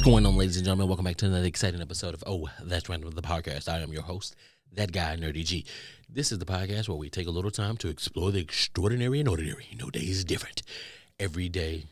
going on, ladies and gentlemen? Welcome back to another exciting episode of That's Random, the podcast. I am your host, that guy, Nerdy G. This is the podcast where we take a little time to explore the extraordinary and ordinary. No day is different. Every day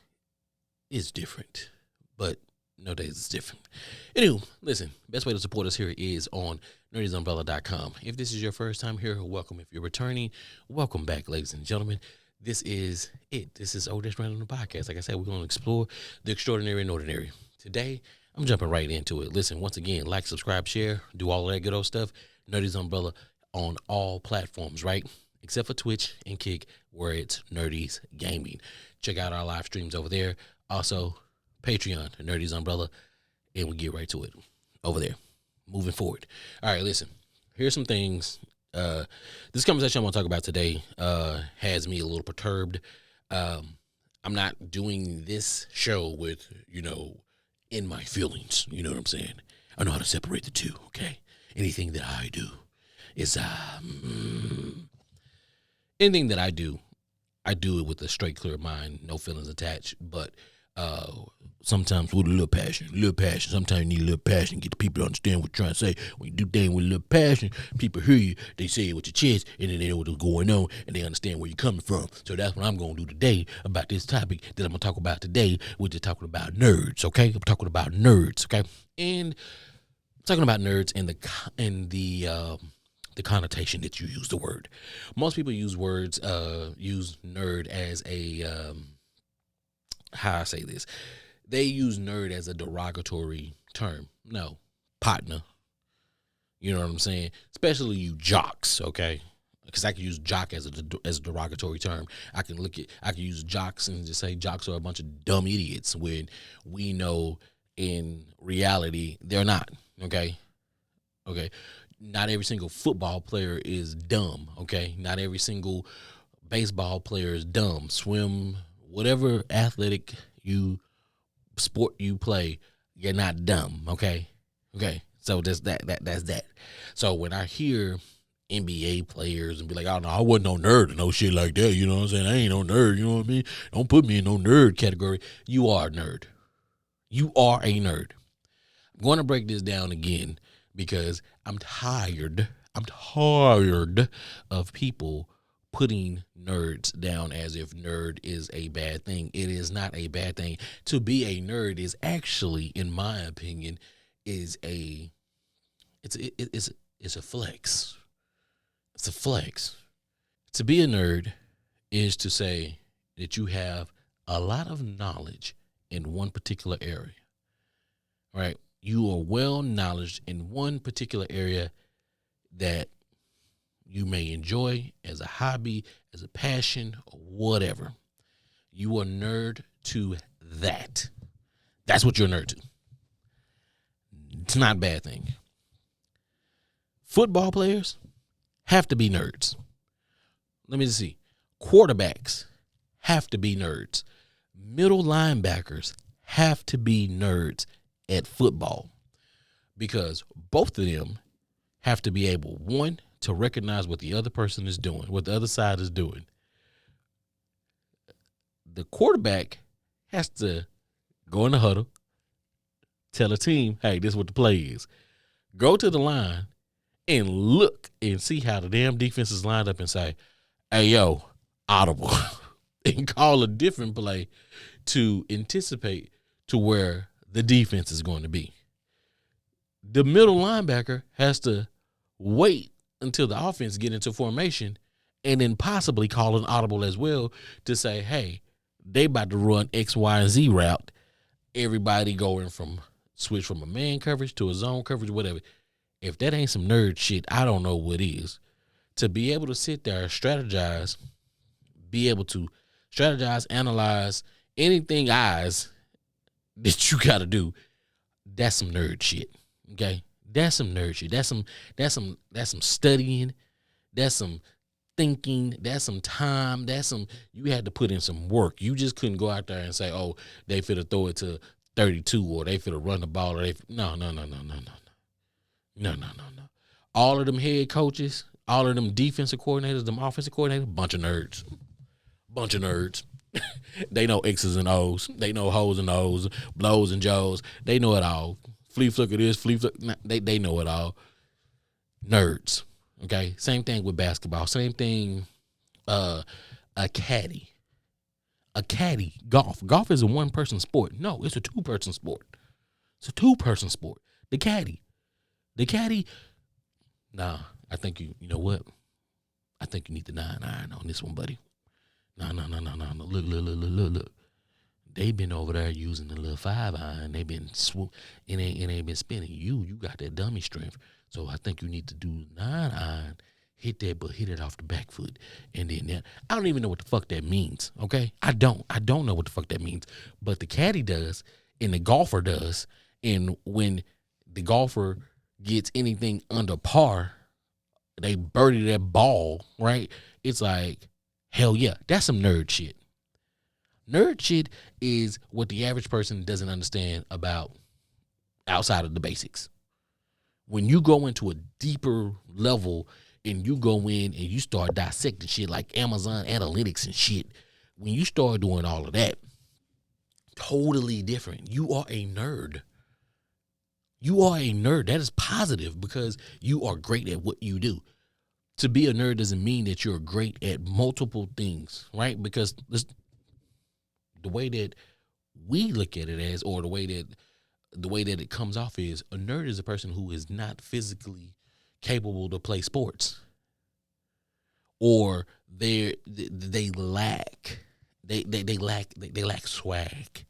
is different, but no days is different. Anywho, listen, best way to support us here is on nerdysumbrella.com. If this is your first time here, welcome. If you're returning, welcome back, ladies and gentlemen. This is it. This is That's Random, the podcast. Like I said, we're going to explore the extraordinary and ordinary. Today, I'm jumping right into it. Listen, once again, like, subscribe, share, do all of that good old stuff. Nerdy's Umbrella on all platforms, right? Except for Twitch and Kick, where it's Nerdy's Gaming. Check out our live streams over there. Also, Patreon, Nerdy's Umbrella, and we get right to it over there. Moving forward. All right, listen. Here's some things. This conversation I'm going to talk about today has me a little perturbed. I'm not doing this show with, in my feelings. You know what I'm saying? I know how to separate the two, okay? Anything that I do is, anything that I do it with a straight, clear mind, no feelings attached, but sometimes with a little passion. Sometimes you need a little passion, get the people to understand what you're trying to say. When you do things with a little passion, people hear you, they say it with your chest, and then they know what's going on, and they understand where you're coming from. So that's what I'm going to do today about this topic that I'm going to talk about today. We're just talking about nerds, okay? I'm talking about nerds, okay? And I'm talking about nerds and the connotation that you use the word. Most people use nerd as a, how I say this, they use nerd as a derogatory term. No, partner. You know what I'm saying? Especially you jocks, okay? Because I can use jock as a derogatory term. I can use jocks and just say jocks are a bunch of dumb idiots when we know in reality they're not, okay? Okay. Not every single football player is dumb, okay? Not every single baseball player is dumb. Swim, whatever athletic sport you play, you're not dumb, okay? Okay. So that's that. So when I hear NBA players and be like, oh no, I wasn't no nerd or no shit like that, you know what I'm saying? I ain't no nerd, you know what I mean? Don't put me in no nerd category. You are a nerd. You are a nerd. I'm going to break this down again because I'm tired of people putting nerds down as if nerd is a bad thing. It is not a bad thing. To be a nerd is actually, in my opinion, it's a flex. It's a flex. To be a nerd is to say that you have a lot of knowledge in one particular area, right? You are well knowledge in one particular area that you may enjoy as a hobby, as a passion, or whatever. You are nerd to that. That's what you're a nerd to. It's not a bad thing. Football players have to be nerds. Let me just see. Quarterbacks have to be nerds. Middle linebackers have to be nerds at football because both of them have to be able, one, to recognize what the other person is doing, what the other side is doing. The quarterback has to go in the huddle, tell a team, hey, this is what the play is. Go to the line and look and see how the damn defense is lined up and say, hey, yo, audible, and call a different play to anticipate to where the defense is going to be. The middle linebacker has to wait until the offense get into formation and then possibly call an audible as well to say, hey, they about to run X, Y, and Z route. Everybody going switch from a man coverage to a zone coverage, whatever. If that ain't some nerd shit, I don't know what is. To be able to sit there and strategize, analyze anything eyes that you got to do, that's some nerd shit, okay? That's some nerd shit. That's some studying. That's some thinking. That's some time. You had to put in some work. You just couldn't go out there and say, oh, they finna throw it to 32 or they finna run the ball. No. All of them head coaches, all of them defensive coordinators, them offensive coordinators, bunch of nerds. They know X's and O's. They know hoes and O's, blows and joes. They know it all. Flea flicker this, flea flicker. They know it all. Nerds. Okay. Same thing with basketball. Same thing. A caddy. A caddy. Golf. Golf is a one-person sport. No, it's a two-person sport. It's a two-person sport. The caddy. The caddy. Nah, I think you know what? I think you need the 9 iron on this one, buddy. No. Look. They been over there using the little 5 iron. They been it ain't been spinning. You got that dummy strength. So I think you need to do 9 iron. Hit that, but hit it off the back foot. And then that. I don't even know what the fuck that means. Okay, I don't know what the fuck that means. But the caddy does, and the golfer does. And when the golfer gets anything under par, they birdie that ball, right? It's like, hell yeah, that's some nerd shit. Nerd shit is what the average person doesn't understand about outside of the basics. When you go into a deeper level and you go in and you start dissecting shit like Amazon analytics and shit, when you start doing all of that, totally different. You are a nerd. You are a nerd. That is positive because you are great at what you do. To be a nerd doesn't mean that you're great at multiple things, right? Because the way that we look at it as, or the way that it comes off is, a nerd is a person who is not physically capable to play sports, or they lack swag.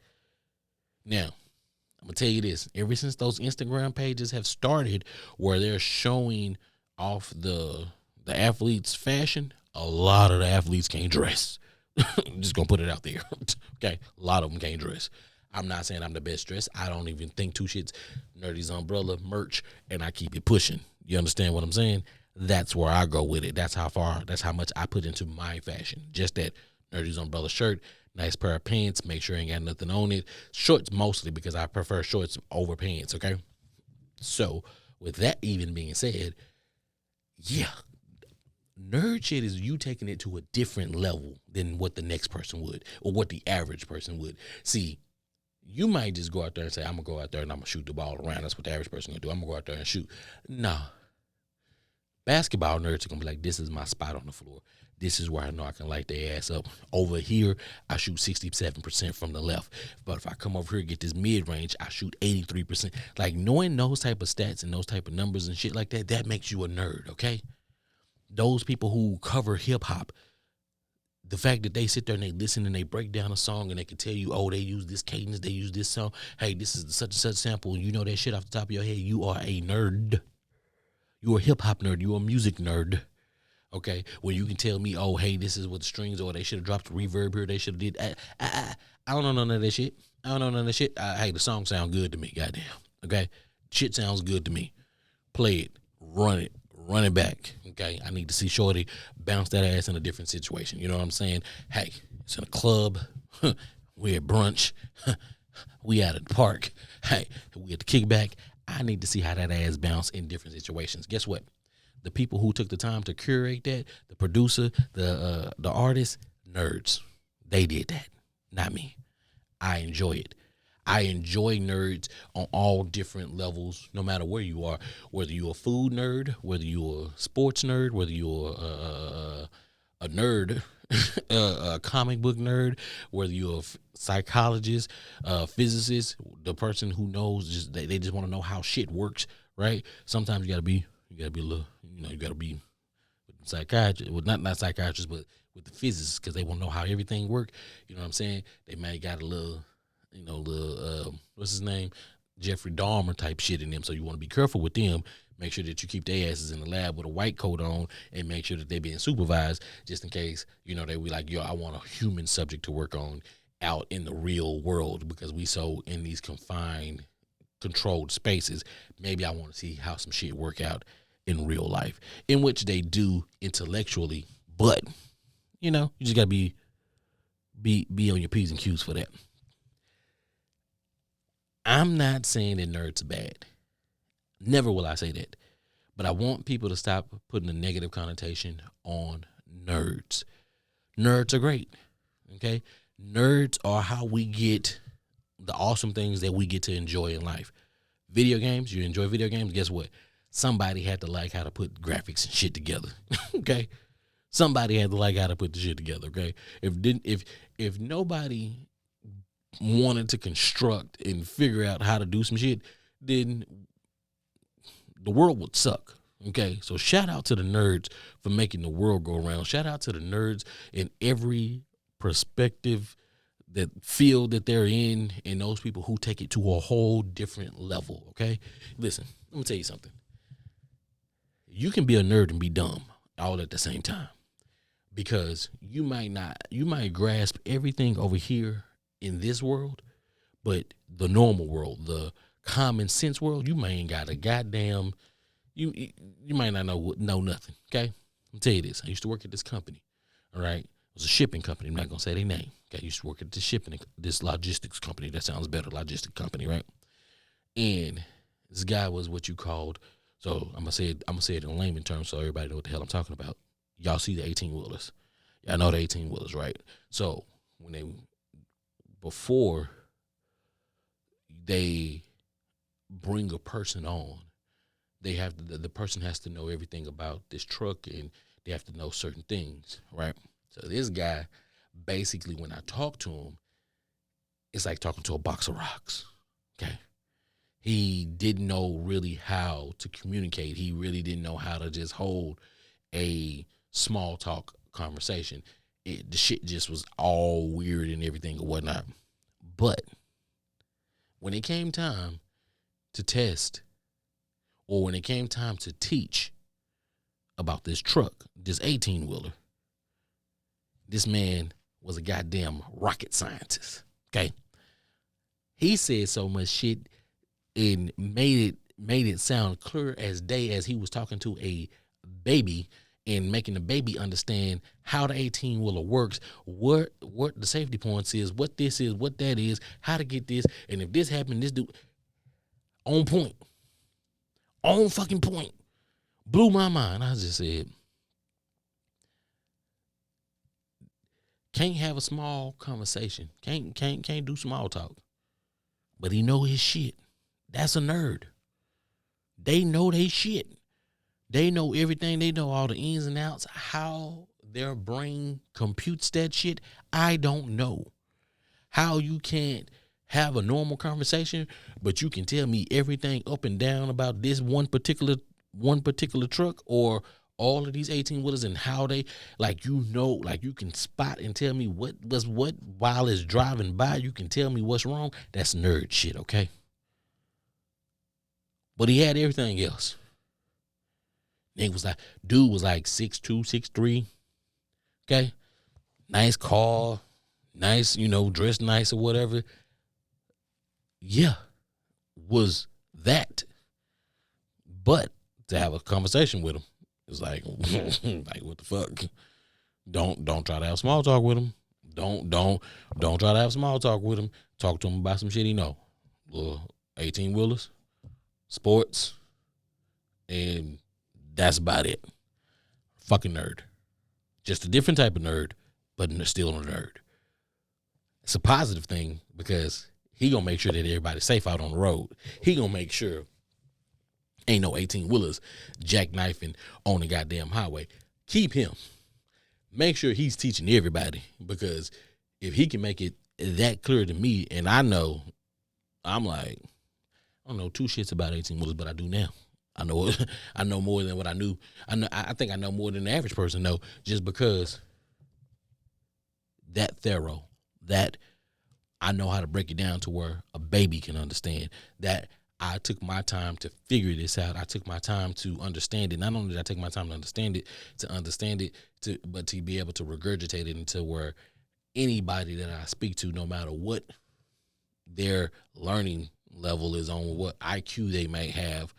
Now, I'm gonna tell you this: ever since those Instagram pages have started, where they're showing off the athletes' fashion, a lot of the athletes can't dress. I'm just gonna put it out there. Okay, a lot of them can't dress. I'm not saying I'm the best dressed. I don't even think two shits. Nerdy's umbrella merch, and I keep it pushing. You understand what I'm saying? That's where I go with it. That's how much I put into my fashion. Just that Nerdy's umbrella shirt, nice pair of pants, make sure I ain't got nothing on it. Shorts mostly because I prefer shorts over pants, okay? So with that even being said, yeah, nerd shit is you taking it to a different level than what the next person would, or what the average person would. See, you might just go out there and say, I'm going to go out there and I'm going to shoot the ball around. That's what the average person going to do. I'm going to go out there and shoot. Nah. Basketball nerds are going to be like, this is my spot on the floor. This is where I know I can light their ass up. Over here, I shoot 67% from the left. But if I come over here and get this mid-range, I shoot 83%. Like, knowing those type of stats and those type of numbers and shit like that, that makes you a nerd, okay? Those people who cover hip-hop, the fact that they sit there and they listen and they break down a song and they can tell you, oh, they use this cadence, they use this song. Hey, this is such and such sample. And you know that shit off the top of your head. You are a nerd. You're a hip-hop nerd. You're a music nerd. Okay? Where you can tell me, oh, hey, this is what the strings are. They should have dropped reverb here. They should have did. I don't know none of that shit. I don't know none of that shit. Hey, the song sound good to me. Goddamn. Okay? Shit sounds good to me. Play it. Run it. Run it back, okay? I need to see Shorty bounce that ass in a different situation. You know what I'm saying? Hey, it's in a club. We at brunch. We at the park. Hey, we at the kickback. I need to see how that ass bounce in different situations. Guess what? The people who took the time to curate that, the producer, the artist, nerds. They did that, not me. I enjoy it. I enjoy nerds on all different levels, no matter where you are. Whether you're a food nerd, whether you're a sports nerd, whether you're a nerd, a comic book nerd, whether you're a psychologist, physicist, the person who knows, just they just want to know how shit works, right? Sometimes you gotta be a little, you gotta be psychiatrist, well, not psychiatrist, but with the physicists, because they want to know how everything works. You know what I'm saying? They may got a little. What's his name? Jeffrey Dahmer type shit in them. So you want to be careful with them. Make sure that you keep their asses in the lab with a white coat on and make sure that they're being supervised just in case, they be like, yo, I want a human subject to work on out in the real world because we so in these confined, controlled spaces. Maybe I want to see how some shit work out in real life, in which they do intellectually. But, you just got to be on your P's and Q's for that. I'm not saying that nerds are bad. Never will I say that. But I want people to stop putting a negative connotation on nerds. Nerds are great, okay? Nerds are how we get the awesome things that we get to enjoy in life. Video games, you enjoy video games, guess what? Somebody had to like how to put graphics and shit together. Okay? Somebody had to like how to put the shit together, okay? If nobody wanted to construct and figure out how to do some shit, then the world would suck. Okay, so shout out to the nerds for making the world go around. Shout out to the nerds in every perspective, that field that they're in, and those people who take it to a whole different level. Okay, listen, let me tell you something. You can be a nerd and be dumb all at the same time, because you might grasp everything over here in this world, but the normal world, the common sense world, you may ain't got a goddamn. You might not know nothing. Okay, I'll tell you this. I used to work at this company. All right, it was a shipping company. I'm not gonna say their name. Okay, I used to work at this logistics company. That sounds better, logistic company, right? And this guy was what you called. So I'm gonna say it in layman terms, so everybody know what the hell I'm talking about. Y'all see the 18-wheelers? Y'all know the 18-wheelers, right? So before they bring a person on, they have the person has to know everything about this truck, and they have to know certain things, right? So this guy, basically, when I talk to him, it's like talking to a box of rocks. Okay, he didn't know really how to communicate. He really didn't know how to just hold a small talk conversation. The shit just was all weird and everything and whatnot. But when it came time to test, or when it came time to teach about this truck, this 18-wheeler, this man was a goddamn rocket scientist, okay? He said so much shit and made it sound clear as day, as he was talking to a baby and making the baby understand how the 18-wheeler works, what the safety points is, what this is, what that is, how to get this, and if this happened, this dude, on point. On fucking point. Blew my mind. I just said, can't have a small conversation. Can't do small talk. But he know his shit. That's a nerd. They know they shit. They know everything. They know all the ins and outs. How their brain computes that shit, I don't know. How you can't have a normal conversation, but you can tell me everything up and down about this one particular truck, or all of these 18-wheelers, and how they, like, like you can spot and tell me what was what while it's driving by. You can tell me what's wrong. That's nerd shit, okay? But he had everything else. Dude was like 6'2", 6'3", okay? Nice car, nice, dressed nice or whatever. Yeah, was that. But to have a conversation with him, it's like, like, what the fuck? Don't try to have small talk with him. Don't try to have small talk with him. Talk to him about some shit he know. Little 18-wheelers, sports, and that's about it. Fucking nerd. Just a different type of nerd, but still a nerd. It's a positive thing, because he gonna make sure that everybody's safe out on the road. He gonna make sure ain't no 18-wheelers jackknifing on the goddamn highway. Keep him. Make sure he's teaching everybody, because if he can make it that clear to me, and I'm like, I don't know two shits about 18-wheelers, but I do now. I know more than what I knew. I think I know more than the average person know, just because that thorough, that I know how to break it down to where a baby can understand. That I took my time to figure this out. I took my time to understand it. Not only did I take my time to understand it, but to be able to regurgitate it into where anybody that I speak to, no matter what their learning level is on, what IQ they may have,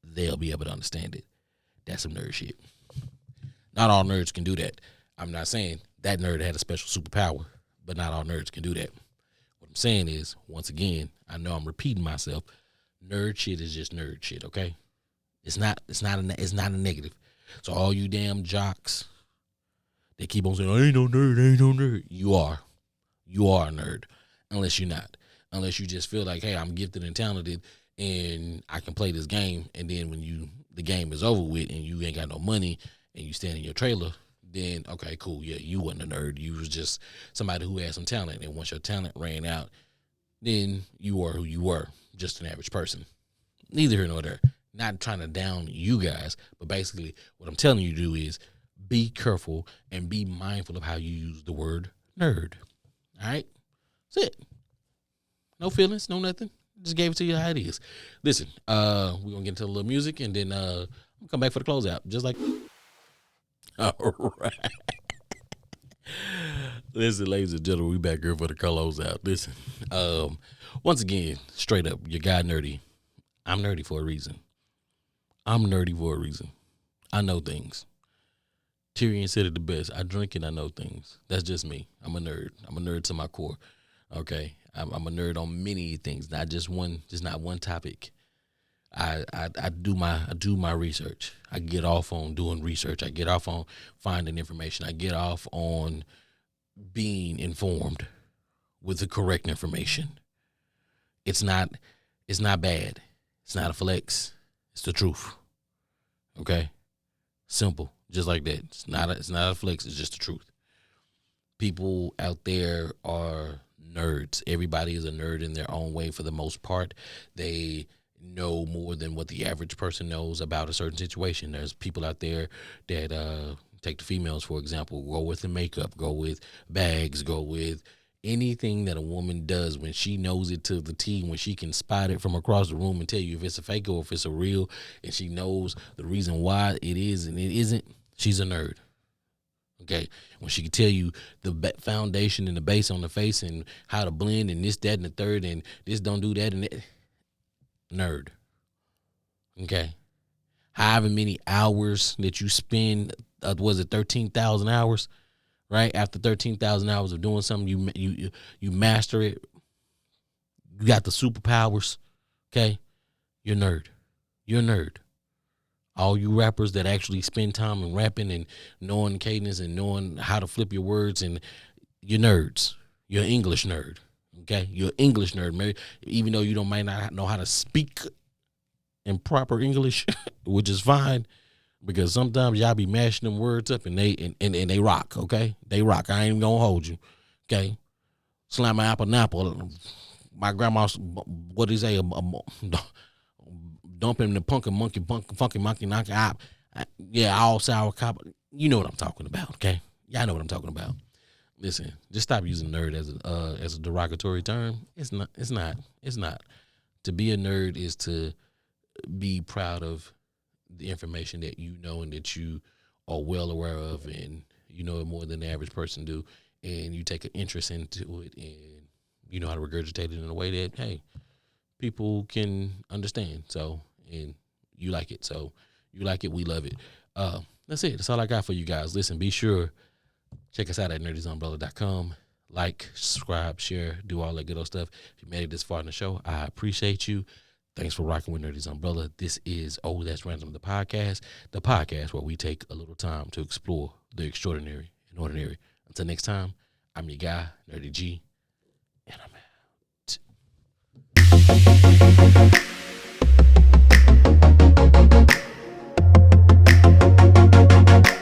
they'll be able to understand it. That's some nerd shit. Not all nerds can do that. I'm not saying that nerd had a special superpower, but not all nerds can do that. What I'm saying is, once again, I know I'm repeating myself. Nerd shit is just nerd shit, okay? It's not a negative. So all you damn jocks that keep on saying, I ain't no nerd. You are. you are a nerd, unless you're not. Unless you just feel like, hey, I'm gifted and talented and I can play this game, and then when the game is over with and you ain't got no money and you stand in your trailer, then okay, cool, yeah, you wasn't a nerd. You was just somebody who had some talent, and once your talent ran out, then you were who you were, just an average person. Neither here nor there. Not trying to down you guys, but basically what I'm telling you to do is be careful and be mindful of how you use the word nerd. All right? That's it. No feelings, no nothing. Just gave it to you how it is. Listen, we're going to get into a little music, and then we'll come back for the closeout. Just like... All right. Listen, ladies and gentlemen, we back here for the closeout. Listen, once again, straight up, your guy Nerdy. I'm nerdy for a reason. I know things. Tyrion said it the best. I drink and I know things. That's just me. I'm a nerd. I'm a nerd to my core. Okay, I'm a nerd on many things, not just one, just not one topic. I do my research. I get off on doing research. I get off on finding information. I get off on being informed with the correct information. It's not bad. It's not a flex. It's the truth. Okay? Simple. Just like that. It's not a flex. It's just the truth. People out there are nerds. Everybody is a nerd in their own way for the most part. They know more than what the average person knows about a certain situation. There's people out there that take the females, for example, go with the makeup, go with bags, go with anything that a woman does when she knows it to the T, when she can spot it from across the room and tell you if it's a fake or if it's a real, and she knows the reason why it is and it isn't, she's a nerd. Okay, when she can tell you the foundation and the base on the face and how to blend and this, that, and the third, and this don't do that and that. Nerd. Okay. However many hours that you spend, was it 13,000 hours? Right? After 13,000 hours of doing something, you master it. You got the superpowers. Okay? You're a nerd. You're a nerd. All you rappers that actually spend time in rapping and knowing cadence and knowing how to flip your words, and you're nerds. You're an English nerd. Okay? You're an English nerd, man. Even though you might not know how to speak in proper English, which is fine, because sometimes y'all be mashing them words up and they rock, okay? They rock. I ain't even gonna hold you, okay? Slam my apple. My grandma's, what do you say? Dumping the funky monkey, knock out. Yeah, all sour cop. You know what I'm talking about, okay? Y'all know what I'm talking about. Listen, just stop using nerd as a derogatory term. It's not. To be a nerd is to be proud of the information that you know and that you are well aware of, and you know it more than the average person do, and you take an interest into it, and you know how to regurgitate it in a way that, hey, people can understand. So, and you like it. So you like it, we love it. That's it. That's all I got for you guys. Listen, be sure, check us out at nerdysumbrella.com. Like, subscribe, share, do all that good old stuff. If you made it this far in the show, I appreciate you. Thanks for rocking with Nerdy's Umbrella. This is That's Random, the podcast where we take a little time to explore the extraordinary and ordinary. Until next time, I'm your guy, Nerdy G, and I'm out.